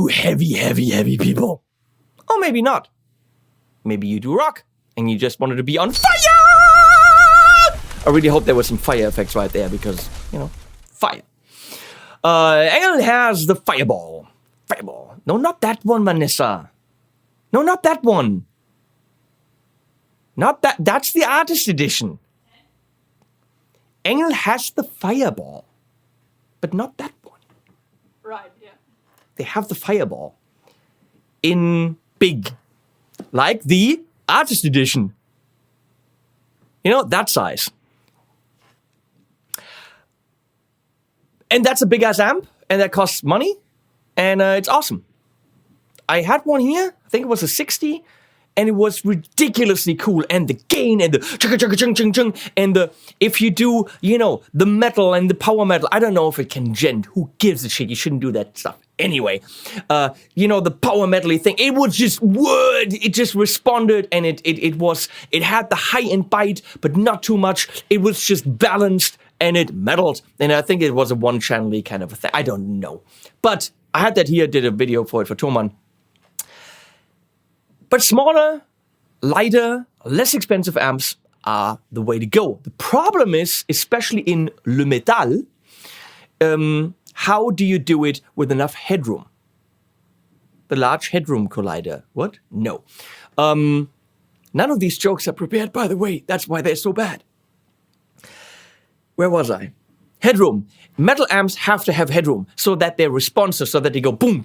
you heavy people. Or maybe not. Maybe you do rock and you just wanted to be on fire. I really hope there were some fire effects right there because, you know, fire. ENGL has the Fireball. Fireball. No, not that one, Vanessa. No, not that one. Not that. That's the artist edition. ENGL has the Fireball. But not that one. Right, yeah. They have the Fireball. In big. Like the artist edition. You know, that size. And that's a big-ass amp. And that costs money. And it's awesome. I had one here. I think it was a 60. And it was ridiculously cool. And the gain and the chung-chung-chung-chung-chung. And the, if you do, you know, the metal and the power metal. I don't know if it can gent. Who gives a shit? You shouldn't do that stuff. Anyway, you know, the power metal-y thing. It was just wood. It just responded. And it had the high-end bite, but not too much. It was just balanced. And it metaled. And I think it was a one-channel-y kind of a thing. I don't know. But I had that here. Did a video for it for Thomann. But smaller, lighter, less expensive amps are the way to go. The problem is, especially in le metal, how do you do it with enough headroom? The Large Headroom Collider. What? No. None of these jokes are prepared, by the way. That's why they're so bad. Where was I? Headroom. Metal amps have to have headroom so that they're responsive, so that they go boom,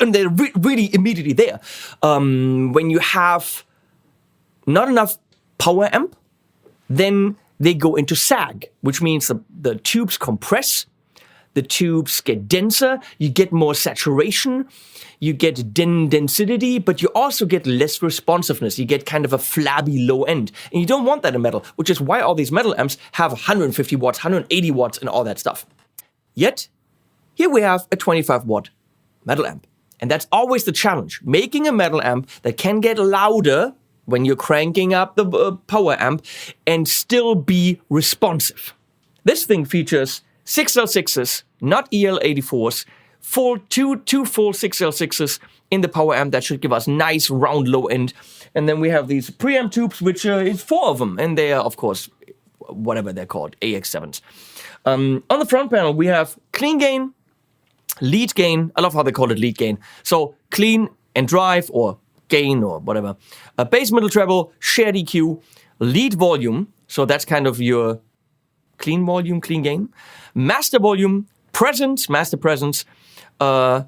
and they're really immediately there. When you have not enough power amp, then they go into sag, which means the tubes compress, the tubes get denser, you get more saturation, you get density, but you also get less responsiveness. You get kind of a flabby low end. And you don't want that in metal, which is why all these metal amps have 150 watts, 180 watts, and all that stuff. Yet, here we have a 25 watt metal amp. And that's always the challenge. Making a metal amp that can get louder when you're cranking up the power amp and still be responsive. This thing features 6L6s, not EL84s, two full 6L6s in the power amp that should give us nice round low end. And then we have these preamp tubes, which is 4 of them. And they are, of course, whatever they're called, AX7s. On the front panel, we have clean gain, lead gain. I love how they call it lead gain. So clean and drive or gain or whatever. Bass, middle, treble, shared EQ, lead volume. So that's kind of your clean volume, clean gain. Master volume, presence, master presence, a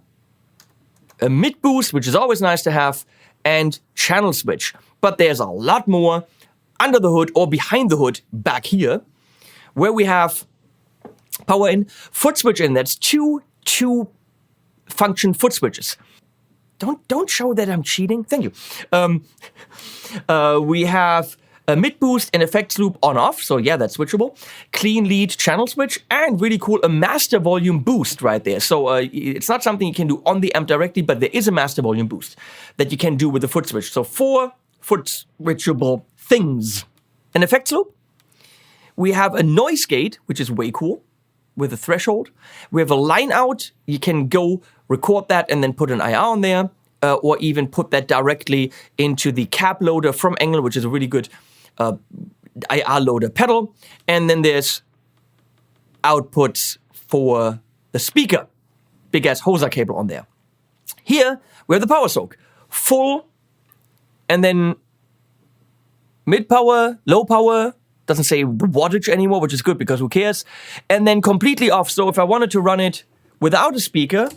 mid boost, which is always nice to have, and channel switch. But there's a lot more under the hood or behind the hood back here, where we have power in, foot switch in. That's two function foot switches. Don't show that I'm cheating. Thank you. We have a mid boost and effects loop on off. So yeah, that's switchable. Clean lead channel switch and really cool, a master volume boost right there. So it's not something you can do on the amp directly, but there is a master volume boost that you can do with the foot switch. So 4 foot switchable things. An effects loop. We have a noise gate, which is way cool with a threshold. We have a line out. You can go record that and then put an IR on there, or even put that directly into the cab loader from ENGL, which is a really good IR loader pedal. And then there's outputs for the speaker. Big ass Hoser cable on there. Here, we have the power soak. Full, and then mid power, low power, doesn't say the wattage anymore, which is good because who cares? And then completely off. So if I wanted to run it without a speaker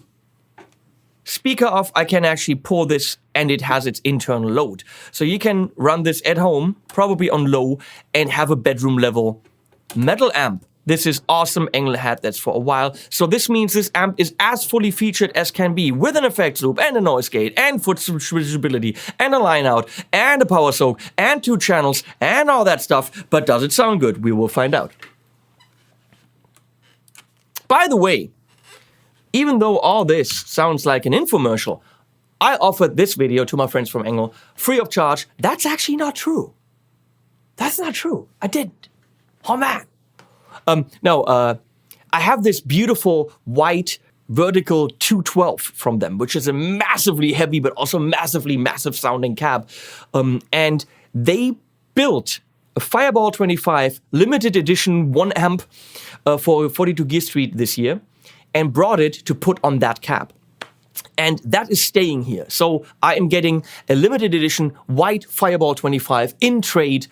off, I can actually pull this and it has its internal load. So you can run this at home, probably on low, and have a bedroom level metal amp. This is awesome. ENGL had that for a while. So this means this amp is as fully featured as can be, with an effects loop and a noise gate and foot switchability and a line out and a power soak and 2 channels and all that stuff. But does it sound good? We will find out. By the way, even though all this sounds like an infomercial, I offered this video to my friends from ENGL free of charge. That's actually not true. That's not true. I didn't. Oh man. I have this beautiful white vertical 212 from them, which is a massively heavy but also massively massive sounding cab. And they built a Fireball 25 limited edition 1 amp for 42 Gear Street this year and brought it to put on that cab. And that is staying here. So I am getting a limited edition white Fireball 25 in trade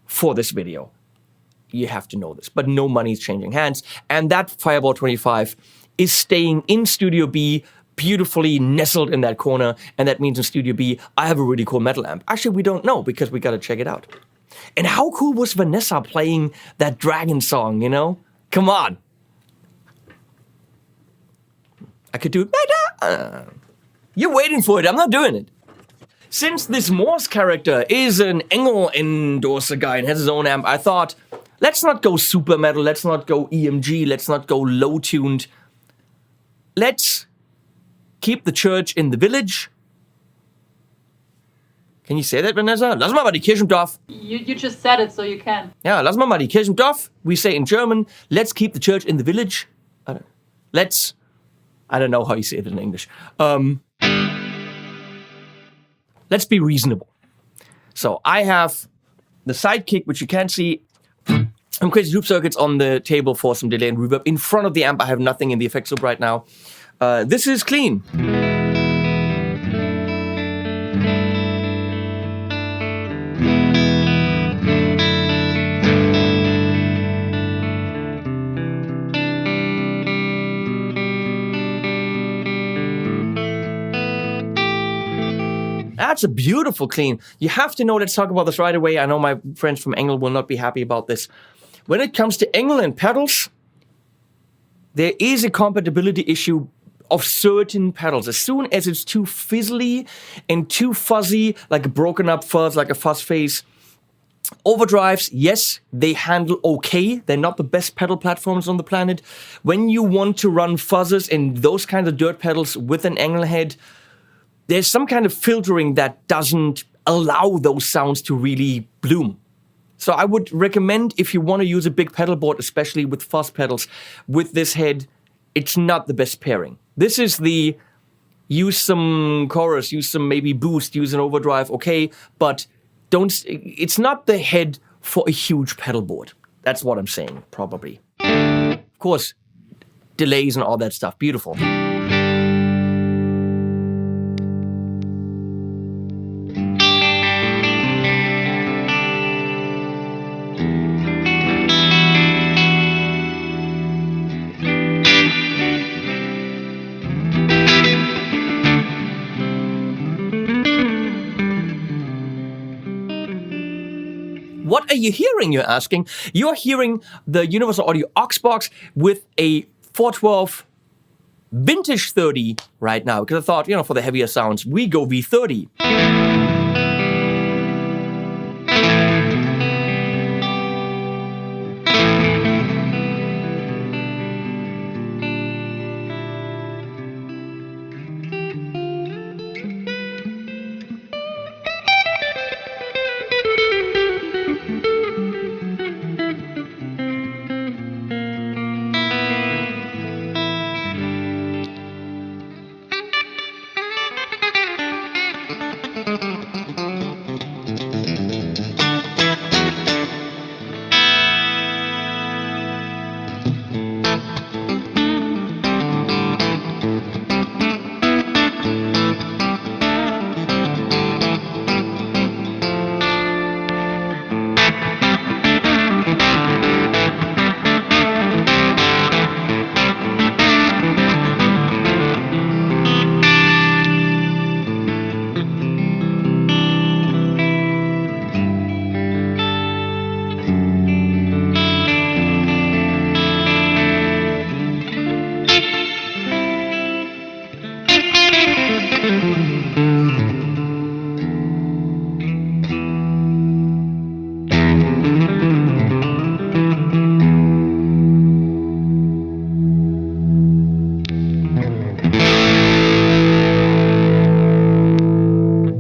for this video. You have to know this, but no money is changing hands. And that Fireball 25 is staying in Studio B, beautifully nestled in that corner. And that means in Studio B, I have a really cool metal amp. Actually, we don't know because we got to check it out. And how cool was Vanessa playing that Dragon song, you know? Come on. I could do it. You're waiting for it. I'm not doing it. Since this Morse character is an ENGL endorser guy and has his own amp, I thought, let's not go super metal. Let's not go EMG. Let's not go low tuned. Let's keep the church in the village. Can you say that, Vanessa? Lass mal die Kirche im Dorf. You just said it, so you can. Ja, lass mal die Kirche im Dorf. We say in German, let's keep the church in the village. I don't know how you say it in English. Let's be reasonable. So I have the sidekick, which you can't see. I'm Crazy Loop Circuits on the table for some delay and reverb. In front of the amp, I have nothing in the effects loop right now. This is clean. That's a beautiful clean. You have to know, let's talk about this right away. I know my friends from ENGL will not be happy about this. When it comes to ENGL and pedals, there is a compatibility issue of certain pedals. As soon as it's too fizzly and too fuzzy, like a broken up fuzz, like a fuzz face, overdrives, yes, they handle okay. They're not the best pedal platforms on the planet. When you want to run fuzzes and those kinds of dirt pedals with an ENGL head, there's some kind of filtering that doesn't allow those sounds to really bloom. So I would recommend, if you want to use a big pedal board, especially with fuzz pedals, with this head, it's not the best pairing. This is the use some chorus, use some maybe boost, use an overdrive, okay, but it's not the head for a huge pedal board. That's what I'm saying, probably. Of course, delays and all that stuff, beautiful. What are you hearing, you're asking? You're hearing the Universal Audio aux box with a 412 Vintage 30 right now, because I thought, for the heavier sounds, we go V30.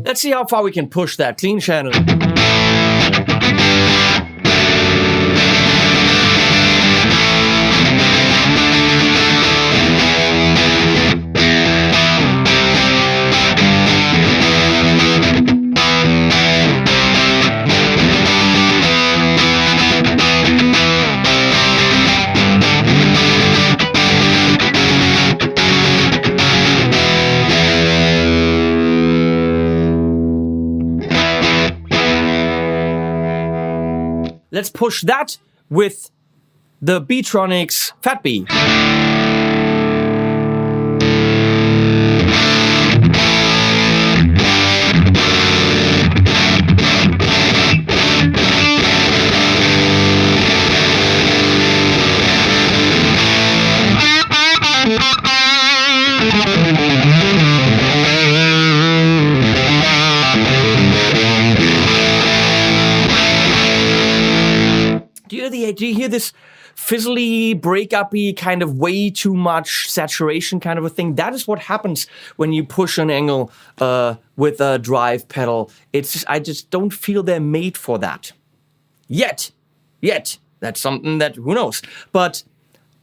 Let's see how far we can push that clean channel. Let's push that with the Beatronics Fat B. Do you hear this fizzly, break-up-y, kind of way too much saturation kind of a thing? That is what happens when you push an ENGL with a drive pedal. I just don't feel they're made for that. Yet. That's something that, who knows? But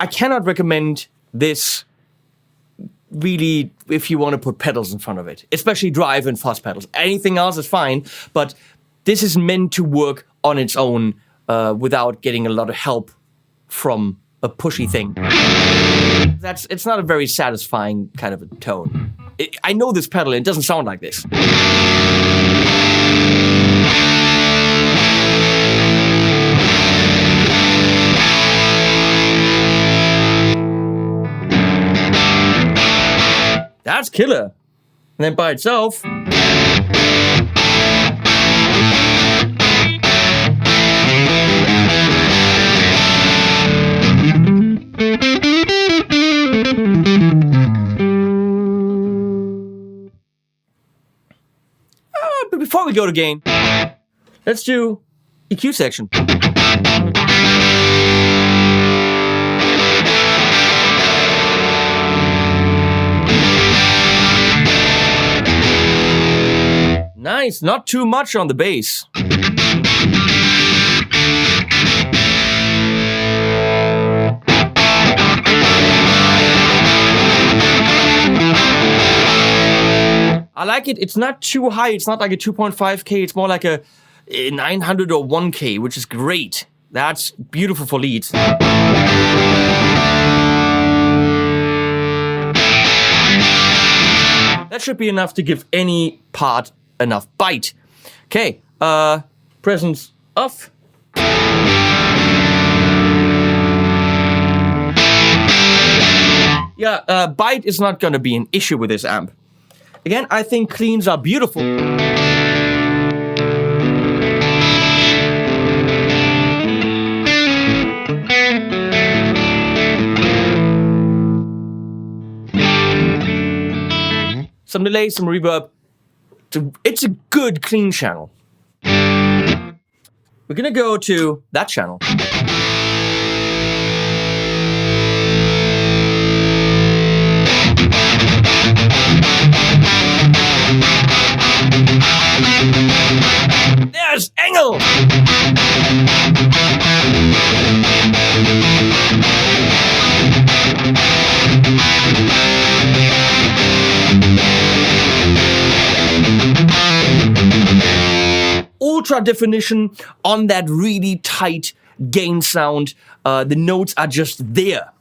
I cannot recommend this really if you want to put pedals in front of it, especially drive and fuzz pedals. Anything else is fine, but this is meant to work on its own without getting a lot of help from a pushy thing. It's not a very satisfying kind of a tone. I know this pedal and it doesn't sound like this. That's killer. And then by itself. But before we go to gain, let's do EQ section. Nice, not too much on the bass. I like it. It's not too high. It's not like a 2.5K. It's more like a 900 or 1K, which is great. That's beautiful for leads. That should be enough to give any part enough bite. Okay, presence off. Yeah, bite is not gonna be an issue with this amp. Again, I think cleans are beautiful. Some delay, some reverb. It's a good clean channel. We're gonna go to that channel. There's ENGL! Ultra definition on that really tight gain sound. The notes are just there.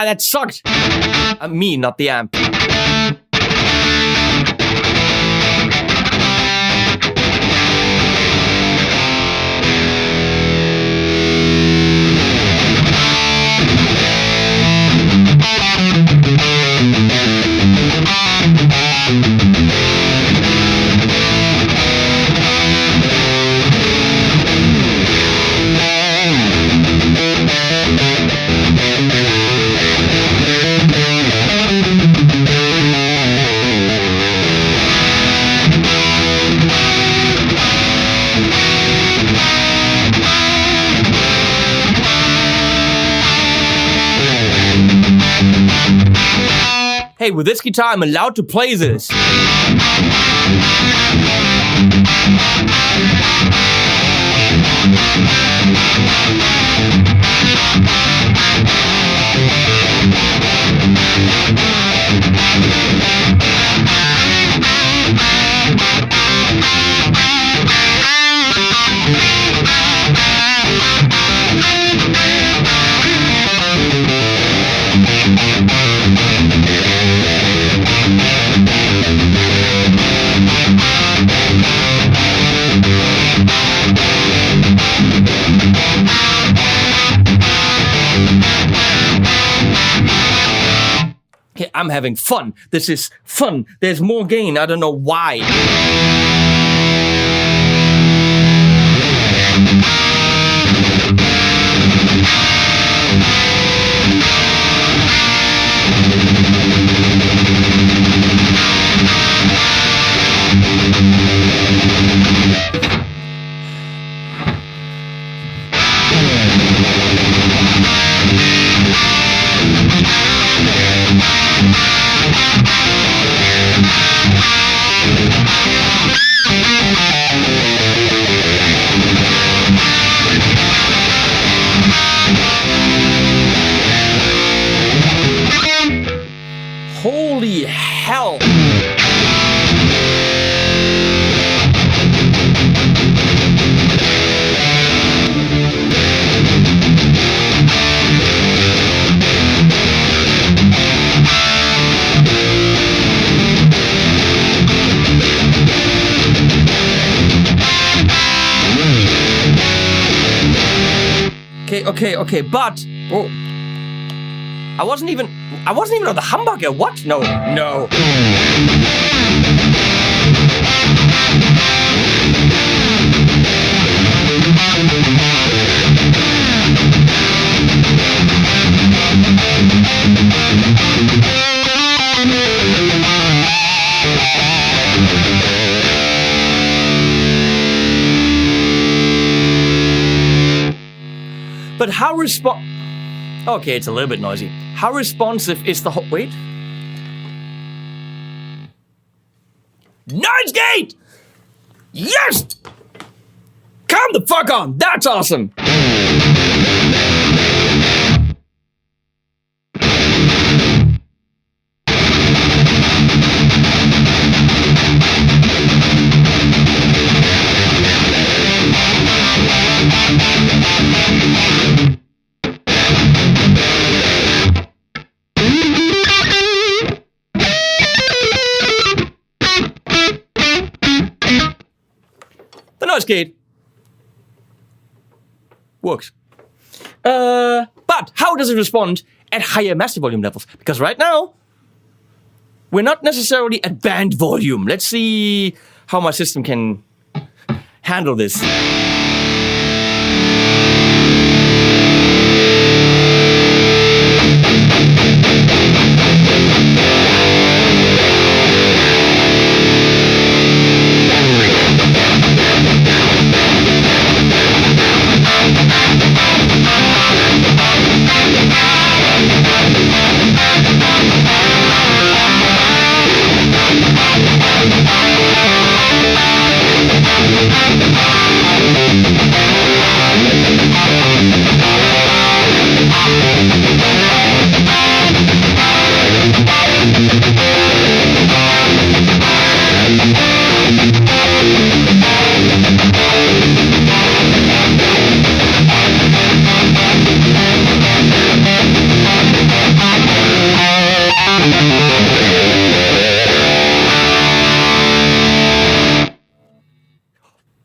That sucked. Me, not the amp. Hey, with this guitar, I'm allowed to play this. Okay, I'm having fun. This is fun. There's more gain. I don't know why. Holy hell! Okay, but oh, I wasn't even on the humbucker. What? No. But how okay, it's a little bit noisy. How responsive is the whole... Wait. Noise gate! Yes! Come the fuck on! That's awesome! Noise gate works. But how does it respond at higher master volume levels? Because right now, we're not necessarily at band volume. Let's see how my system can handle this.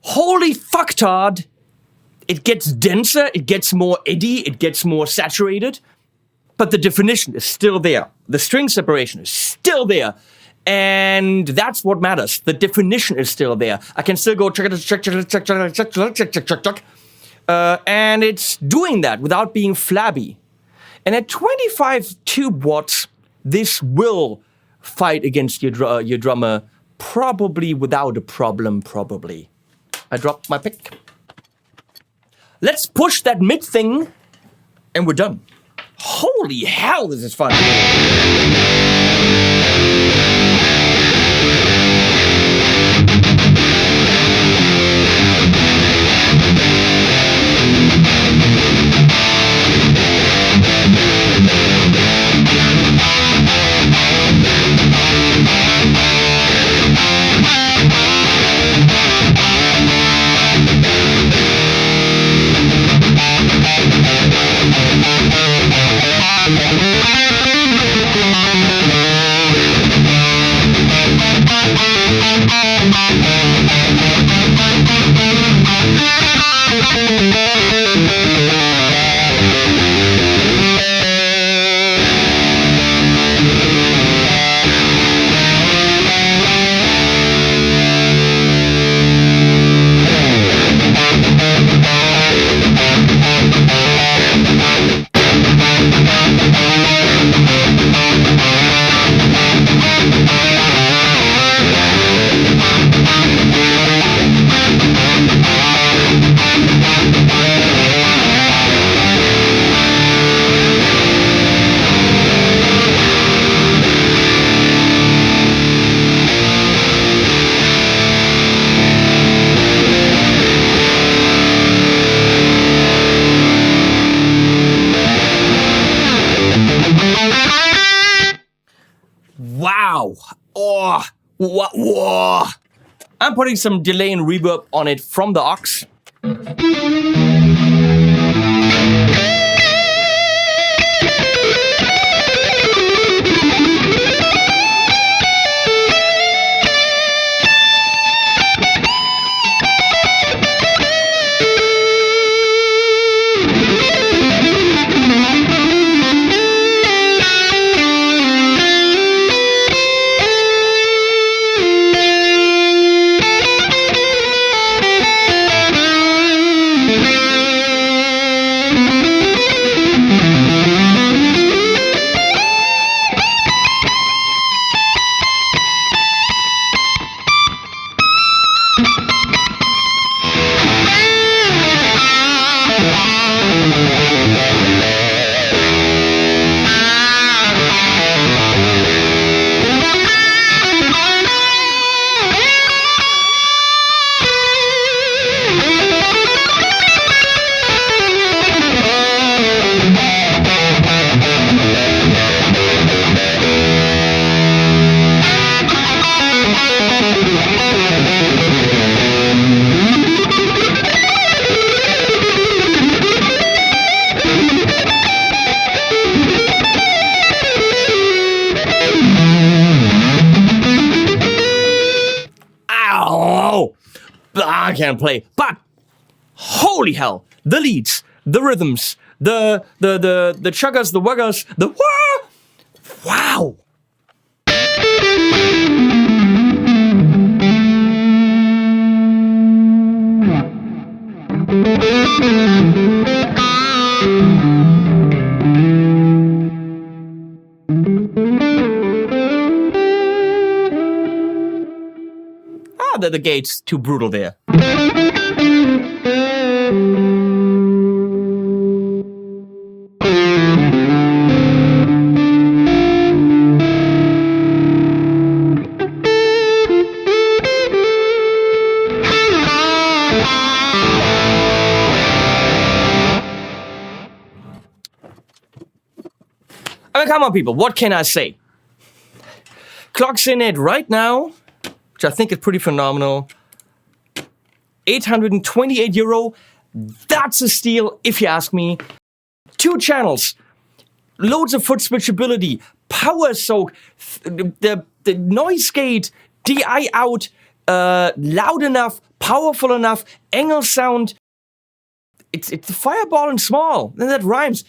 Holy fucktard! It gets denser, it gets more eddy, it gets more saturated, but the definition is still there. The string separation is still there. And that's what matters. The definition is still there. I can still go check, and it's doing that without being flabby. And at 25 tube watts, this will fight against your drummer, probably without a problem, probably. I dropped my pick. Let's push that mid thing, and we're done. Holy hell, this is fun. Wow. Oh, whoa. I'm putting some delay and reverb on it from the aux. I can't play, but holy hell, the leads, the rhythms, the chuggers, the wuggers, the wow. The gate's too brutal there. I mean, come on, people, what can I say? Clock's in it right now, which I think is pretty phenomenal. €828. That's a steal, if you ask me. 2 channels, loads of foot switchability, power soak, the noise gate, DI out, loud enough, powerful enough, ENGL sound. It's the Fireball and small, and that rhymes.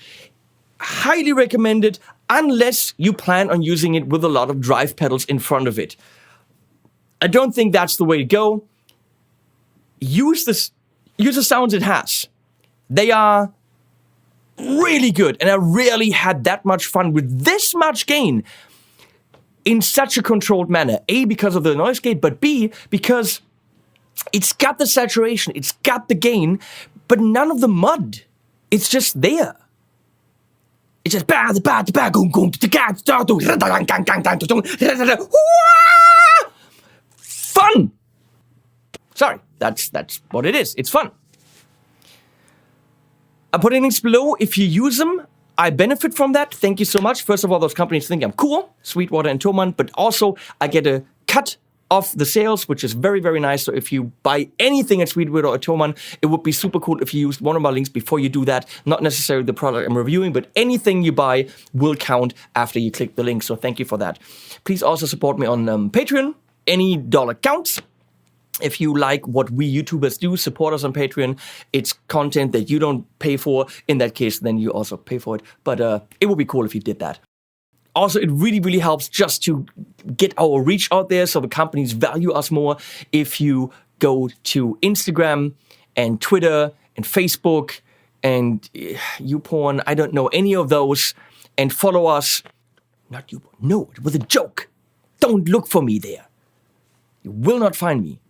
Highly recommended, unless you plan on using it with a lot of drive pedals in front of it. I don't think that's the way to go. Use the sounds it has. They are really good, and I rarely had that much fun with this much gain in such a controlled manner. A, because of the noise gate, but B, because it's got the saturation, it's got the gain, but none of the mud. It's just there. It's just fun. Sorry, that's what it is. It's fun. I put in links below. If you use them, I benefit from that. Thank you so much. First of all, those companies think I'm cool, Sweetwater and Thomann, but also I get a cut of the sales, which is very, very nice. So if you buy anything at Sweetwater or Thomann, it would be super cool if you used one of my links before you do that. Not necessarily the product I'm reviewing, but anything you buy will count after you click the link. So thank you for that. Please also support me on Patreon. Any dollar counts. If you like what we YouTubers do, support us on Patreon. It's content that you don't pay for. In that case, then you also pay for it. But it would be cool if you did that. Also, it really, really helps just to get our reach out there so the companies value us more. If you go to Instagram and Twitter and Facebook and YouPorn, I don't know any of those, and follow us. Not YouPorn. No, it was a joke. Don't look for me there. You will not find me.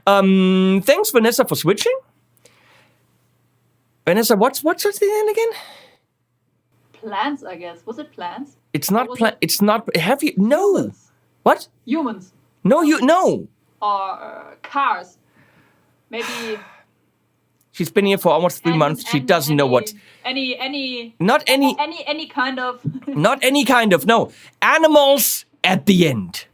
Thanks, Vanessa, for switching. Vanessa, what's the end again? Plants, I guess. Was it plants? It's not plant. It's not. Have you? No. Humans. What? Humans. No, no. Or cars. Maybe. She's been here for almost 3 months. She doesn't know what. Not any kind of. Not any kind of. No. Animals at the end.